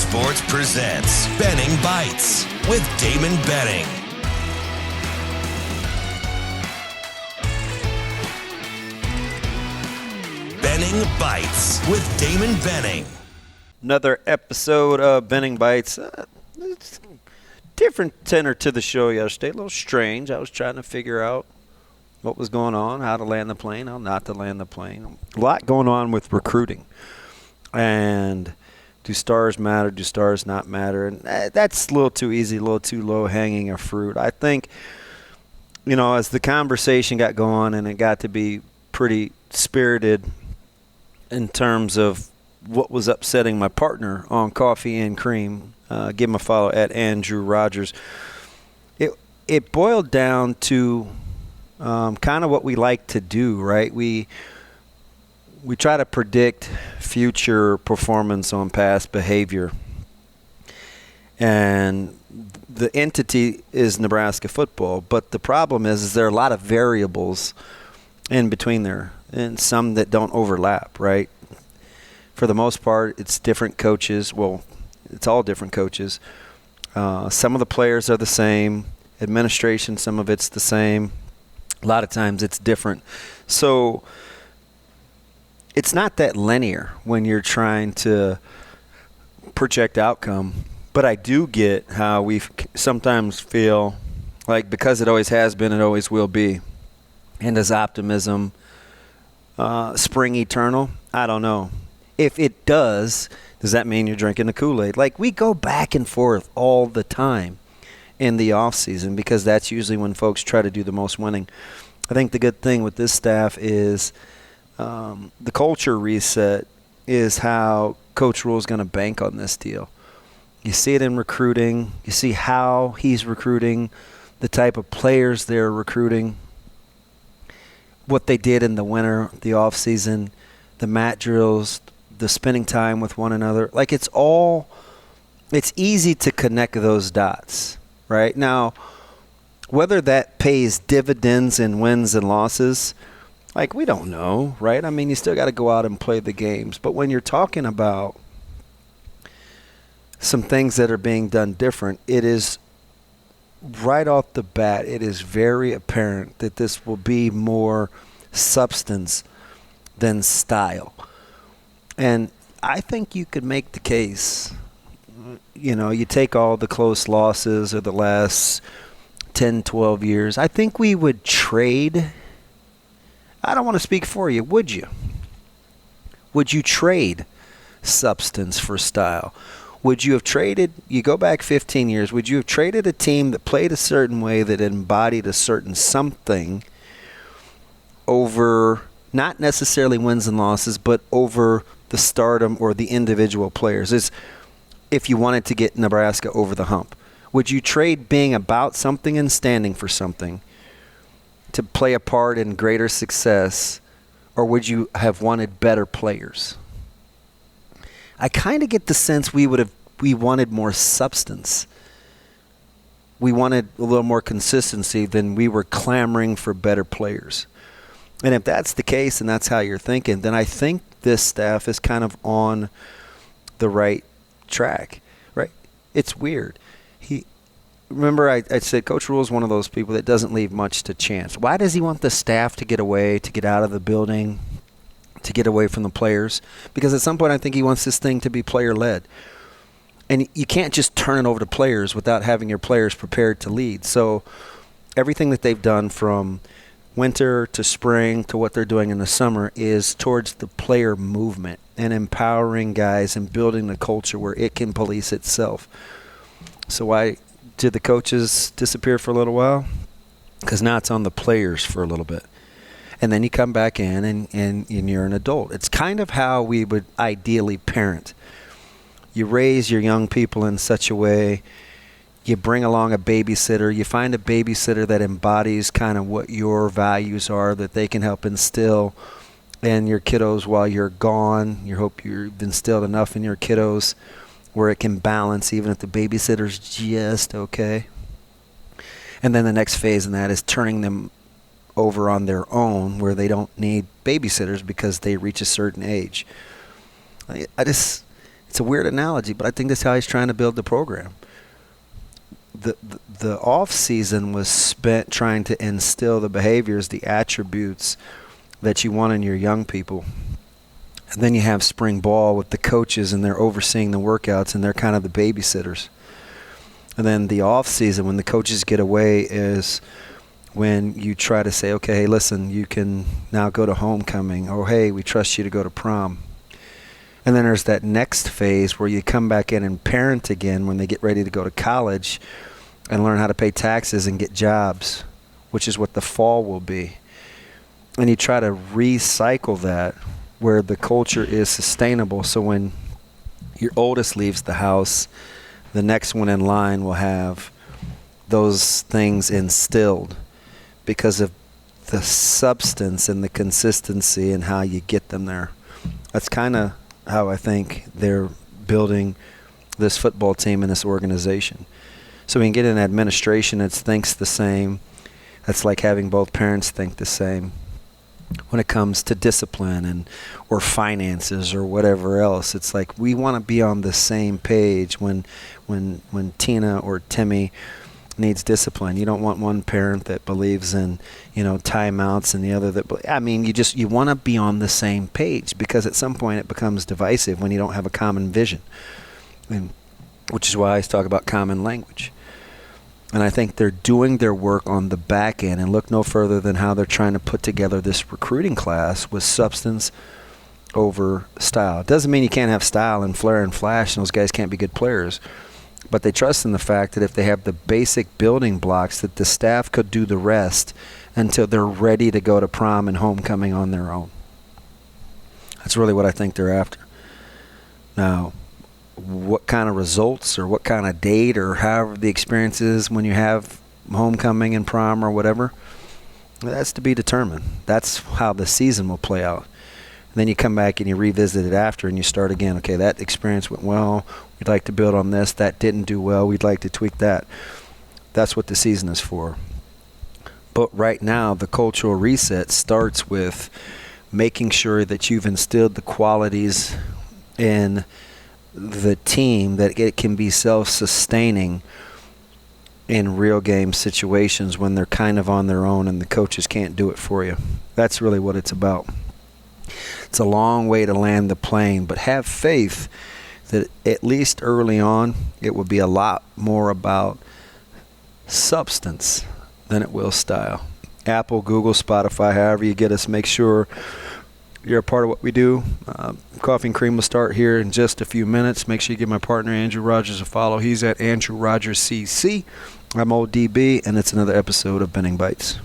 Sports presents Benning Bites with Damon Benning. Benning Bites with Damon Benning. Another episode of Benning Bites. It's different tenor to the show yesterday. A little strange. I was trying to figure out what was going on, how to land the plane, how not to land the plane. A lot going on with recruiting. And do stars matter? Do stars not matter? And that's a little too easy, a little too low-hanging a fruit. I think, as the conversation got going and it got to be pretty spirited in terms of what was upsetting my partner on Coffee and Cream, give him a follow at Andrew Rogers. It boiled down to kind of what we like to do, right? We try to predict future performance on past behavior. And the entity is Nebraska football, but the problem is there are a lot of variables in between there and some that don't overlap, right? For the most part, it's different coaches. Well, it's all different coaches. Some of the players are the same. Administration, some of it's the same. A lot of times it's different. So it's not that linear when you're trying to project outcome. But I do get how we sometimes feel like because it always has been, it always will be. And does optimism spring eternal? I don't know. If it does that mean you're drinking the Kool-Aid? Like, we go back and forth all the time in the offseason because that's usually when folks try to do the most winning. I think the good thing with this staff is the culture reset is how Coach Rhule is going to bank on this deal. You see it in recruiting. You see how he's recruiting, the type of players they're recruiting, what they did in the winter, the offseason, the mat drills, the spending time with one another. Like, it's easy to connect those dots, right? Now, whether that pays dividends in wins and losses, like, we don't know, right? I mean, you still got to go out and play the games. But when you're talking about some things that are being done different, it is right off the bat, it is very apparent that this will be more substance than style. And I think you could make the case, you take all the close losses of the last 10, 12 years. I think we would trade. I don't want to speak for you. Would you? Would you trade substance for style? Would you have traded, you go back 15 years, would you have traded a team that played a certain way that embodied a certain something over not necessarily wins and losses, but over the stardom or the individual players? Is if you wanted to get Nebraska over the hump, would you trade being about something and standing for something to play a part in greater success, or would you have wanted better players? I kind of get the sense we wanted more substance. We wanted a little more consistency than we were clamoring for better players. And if that's the case and that's how you're thinking, then I think this staff is kind of on the right track, right? It's weird. Remember I said Coach Rhule is one of those people that doesn't leave much to chance. Why does he want the staff to get away, to get out of the building, to get away from the players? Because at some point I think he wants this thing to be player-led. And you can't just turn it over to players without having your players prepared to lead. So everything that they've done from winter to spring to what they're doing in the summer is towards the player movement and empowering guys and building the culture where it can police itself. So why did the coaches disappear for a little while? Because now it's on the players for a little bit. And then you come back in and you're an adult. It's kind of how we would ideally parent. You raise your young people in such a way, you bring along a babysitter, you find a babysitter that embodies kind of what your values are, that they can help instill in your kiddos while you're gone. You hope you've instilled enough in your kiddos where it can balance even if the babysitter's just okay. And then the next phase in that is turning them over on their own where they don't need babysitters because they reach a certain age. It's a weird analogy, but I think that's how he's trying to build the program. The off season was spent trying to instill the behaviors, the attributes that you want in your young people. And then you have spring ball with the coaches, and they're overseeing the workouts, and they're kind of the babysitters. And then the off season, when the coaches get away, is when you try to say, okay, hey, listen, you can now go to homecoming, or hey, we trust you to go to prom. And then there's that next phase where you come back in and parent again when they get ready to go to college and learn how to pay taxes and get jobs, which is what the fall will be. And you try to recycle that where the culture is sustainable. So when your oldest leaves the house, the next one in line will have those things instilled because of the substance and the consistency and how you get them there. That's kind of how I think they're building this football team and this organization. So we can get an administration that thinks the same. That's like having both parents think the same when it comes to discipline and or finances or whatever else. It's like we want to be on the same page when Tina or Timmy needs discipline. You don't want one parent that believes in, timeouts and the other that, you want to be on the same page, because at some point it becomes divisive when you don't have a common vision, which is why I always talk about common language. And I think they're doing their work on the back end, and look no further than how they're trying to put together this recruiting class with substance over style. It doesn't mean you can't have style and flair and flash and those guys can't be good players. But they trust in the fact that if they have the basic building blocks, that the staff could do the rest until they're ready to go to prom and homecoming on their own. That's really what I think they're after. Now, what kind of results or what kind of date or however the experience is when you have homecoming and prom or whatever, that's to be determined. That's how the season will play out. And then you come back and you revisit it after and you start again. Okay, that experience went well. We'd like to build on this. That didn't do well. We'd like to tweak that. That's what the season is for. But right now, the cultural reset starts with making sure that you've instilled the qualities in the team that it can be self-sustaining in real game situations when they're kind of on their own and the coaches can't do it for you. That's really what it's about. It's a long way to land the plane, but have faith that at least early on it will be a lot more about substance than it will style. Apple, Google, Spotify, however you get us, make sure you're a part of what we do. Coffee and Cream will start here in just a few minutes. Make sure you give my partner Andrew Rogers a follow. He's at Andrew Rogers CC. I'm Old DB, and it's another episode of Benning Bites.